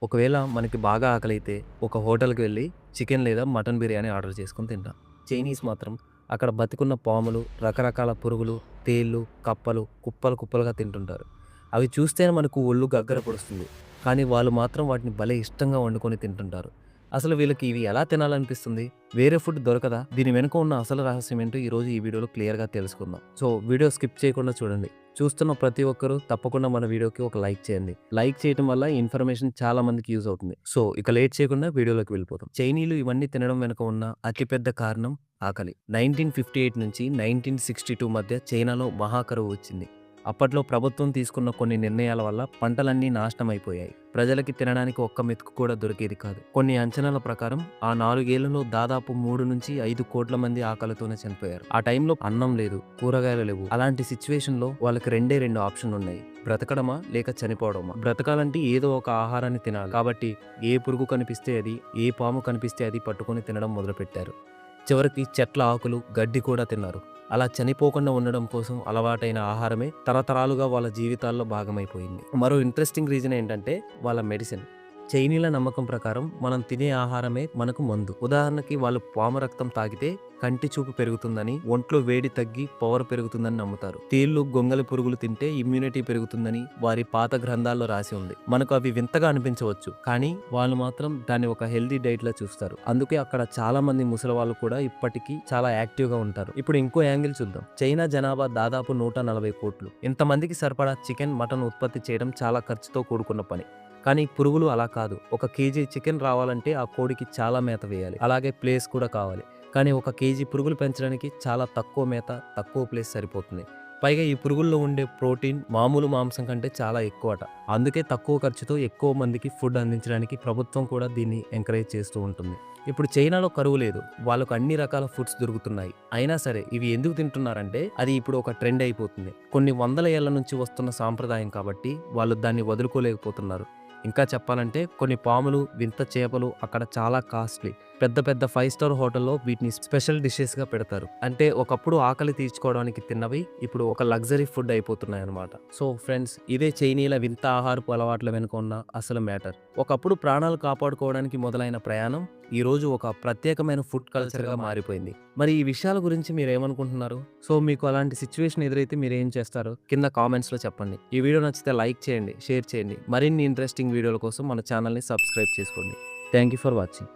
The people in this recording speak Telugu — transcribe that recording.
ఒకవేళ మనకి బాగా ఆకలైతే ఒక హోటల్‌కి వెళ్లి చికెన్ లేదా మటన్ బిర్యానీ ఆర్డర్ చేసుకొని తింటాం. చైనీస్ మాత్రం అక్కడ బతికున్న పాములు, రకరకాల పురుగులు, తేళ్ళు, కప్పలు కుప్పలు కుప్పలుగా తింటుంటారు. అవి చూస్తేనే మనకు ఒళ్ళు గగ్గర పొడుస్తుంది. కానీ వాళ్ళు మాత్రం వాటిని భలే ఇష్టంగా వండుకొని తింటుంటారు. అసలు వీళ్ళకి ఇవి ఎలా తినాలనిపిస్తుంది? వేరే ఫుడ్ దొరకదా? దీని వెనుక ఉన్న అసలు రహస్యం ఏంటో ఈరోజు ఈ వీడియోలో క్లియర్‌గా తెలుసుకుందాం. సో వీడియో స్కిప్ చేయకుండా చూడండి. చూస్తున్న ప్రతి ఒక్కరూ తప్పకుండా మన వీడియోకి ఒక లైక్ చేయండి. లైక్ చేయడం వల్ల ఈ ఇన్ఫర్మేషన్ చాలా మందికి యూజ్ అవుతుంది. సో ఇక లేట్ చేయకుండా వీడియోలోకి వెళ్ళిపోతాం. చైనీయులు ఇవన్నీ తినడం వెనుక ఉన్న అతిపెద్ద కారణం ఆకలి. 1958 నుంచి 1962 మధ్య చైనాలో మహాకరువు వచ్చింది. అప్పట్లో ప్రభుత్వం తీసుకున్న కొన్ని నిర్ణయాల వల్ల పంటలన్నీ నాశనమైపోయాయి. ప్రజలకి తినడానికి ఒక్క మెతుకు కూడా దొరికేది కాదు. కొన్ని అంచనాల ప్రకారం ఆ 4 ఏళ్లలో దాదాపు 3-5 కోట్ల మంది ఆకలితోనే చనిపోయారు. ఆ టైంలో అన్నం లేదు, కూరగాయలు లేవు. అలాంటి సిచ్యువేషన్‌లో వాళ్ళకి రెండే 2 ఆప్షన్లున్నాయి. బ్రతకడమా లేక చనిపోవడమా? బ్రతకాలంటే ఏదో ఒక ఆహారాన్ని తినాలి. కాబట్టి ఏ పురుగు కనిపిస్తే అది, ఏ పాము కనిపిస్తే అది పట్టుకొని తినడం మొదలుపెట్టారు. చివరికి చెట్ల ఆకులు, గడ్డి కూడా తిన్నారు. అలా చనిపోకుండా ఉండడం కోసం అలవాటైన ఆహారమే తరతరాలుగా వాళ్ళ జీవితాల్లో భాగమైపోయింది. మరో ఇంట్రెస్టింగ్ రీజన్ ఏంటంటే వాళ్ళ మెడిసిన్. చైనీయుల నమ్మకం ప్రకారం మనం తినే ఆహారమే మనకు మందు. ఉదాహరణకి వాళ్ళు పాము రక్తం తాగితే కంటి చూపు పెరుగుతుందని, ఒంట్లో వేడి తగ్గి పవర్ పెరుగుతుందని నమ్ముతారు. తేళ్లు, గొంగళి పురుగులు తింటే ఇమ్యూనిటీ పెరుగుతుందని వారి పాత గ్రంథాల్లో రాసి ఉంది. మనకు అవి వింతగా అనిపించవచ్చు, కానీ వాళ్ళు మాత్రం దాన్ని ఒక హెల్దీ డైట్ లా చూస్తారు. అందుకే అక్కడ చాలా మంది ముసలి వాళ్ళు కూడా ఇప్పటికీ చాలా యాక్టివ్ గా ఉంటారు. ఇప్పుడు ఇంకో యాంగిల్ చూద్దాం. చైనా జనాభా దాదాపు 140 కోట్లు. ఇంతమందికి సరిపడా చికెన్, మటన్ ఉత్పత్తి చేయడం చాలా ఖర్చుతో కూడుకున్న పని. కానీ పురుగులు అలా కాదు. 1 కేజీ చికెన్ రావాలంటే ఆ కోడికి చాలా మేత వేయాలి. అలాగే ప్లేస్ కూడా కావాలి. కానీ 1 కేజీ పురుగులు పెంచడానికి చాలా తక్కువ మేత, తక్కువ ప్లేస్ సరిపోతుంది. పైగా ఈ పురుగుల్లో ఉండే ప్రోటీన్ మామూలు మాంసం కంటే చాలా ఎక్కువట. అందుకే తక్కువ ఖర్చుతో ఎక్కువ మందికి ఫుడ్ అందించడానికి ప్రభుత్వం కూడా దీన్ని ఎంకరేజ్ చేస్తూ ఉంటుంది. ఇప్పుడు చైనాలో కరువు లేదు. వాళ్ళకు అన్ని రకాల ఫుడ్స్ దొరుకుతున్నాయి. అయినా సరే ఇవి ఎందుకు తింటున్నారంటే అది ఇప్పుడు ఒక ట్రెండ్ అయిపోతుంది. కొన్ని వందల ఏళ్ల నుంచి వస్తున్న సాంప్రదాయం కాబట్టి వాళ్ళు దాన్ని వదులుకోలేకపోతున్నారు. ఇంకా చెప్పాలంటే కొన్ని పాములు, వింత చేపలు అక్కడ చాలా కాస్ట్లీ. పెద్ద పెద్ద 5 స్టార్ హోటల్లో వీటిని స్పెషల్ డిషెస్‌గా పెడతారు. అంటే ఒకప్పుడు ఆకలి తీర్చుకోవడానికి తిన్నవి ఇప్పుడు ఒక లగ్జరీ ఫుడ్ అయిపోతున్నాయన్నమాట. సో ఫ్రెండ్స్, ఇదే చైనీయుల వింత ఆహారపు అలవాట్ల వెనుక ఉన్న అసలు మ్యాటర్. ఒకప్పుడు ప్రాణాలు కాపాడుకోవడానికి మొదలైన ప్రయాణం ఈ రోజు ఒక ప్రత్యేకమైన ఫుడ్ కల్చర్‌గా మారిపోయింది. మరి ఈ విషయాల గురించి మీరేమనుకుంటున్నారు? సో మీకు అలాంటి సిట్యుయేషన్ ఎదురైతే మీరేం చేస్తారు? కింద కామెంట్స్‌లో చెప్పండి. ఈ వీడియో నచ్చితే లైక్ చేయండి, షేర్ చేయండి. మరిన్ని ఇంట్రెస్టింగ్ వీడియోల కోసం మన ఛానల్‌ని సబ్స్క్రైబ్ చేసుకోండి. Thank you for watching.